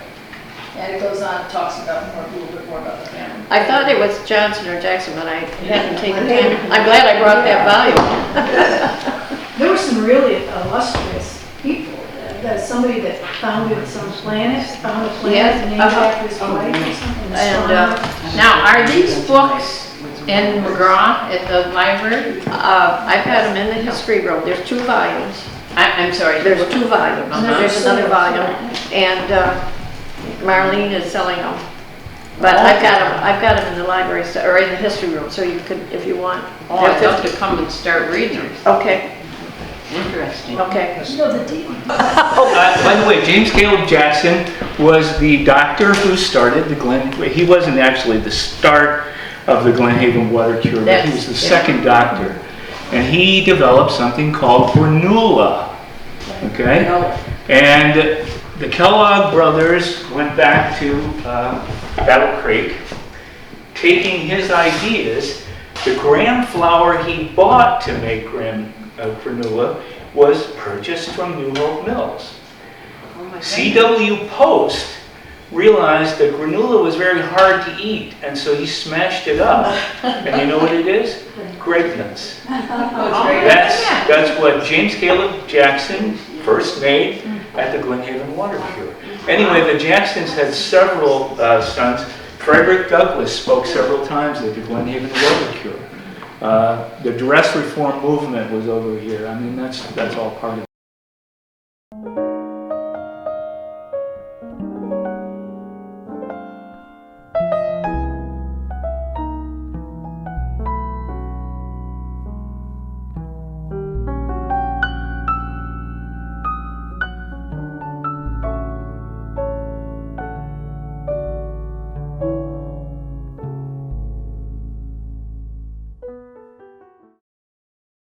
And it goes on and talks about a little bit more about the family. I thought it was Johnson or Jackson, but I hadn't taken time. I'm glad I brought that volume. There were some really illustrious people. There's somebody that founded some planet, found a planet Yes, named after his wife or something. And Now, are these books in McGraw at the library? I've got them in the history room. There's 2 volumes. I'm sorry. There's 2 volumes. There's another volume, and Marlene is selling them. But I've got them in the library or in the history room, so you could, if you want. Oh, I'd love to come and start reading them. Okay. Interesting. Okay. You know, the DVD. By the way, James Caleb Jackson was the doctor who started the he wasn't actually the start of the Glenhaven water cure, but he was the second doctor. And he developed something called Granula. Okay? And the Kellogg brothers went back to Battle Creek, taking his ideas. The gram flour he bought to make granula was purchased from New Hope Mills. Oh my goodness. C.W. Post realized that granola was very hard to eat, and so he smashed it up. And you know what it is? Grape nuts. That's what James Caleb Jackson first made at the Glen Haven water cure. Anyway, the Jacksons had several sons. Frederick Douglass spoke several times at the Glen Haven water cure. The dress reform movement was over here. I mean, that's all part of it.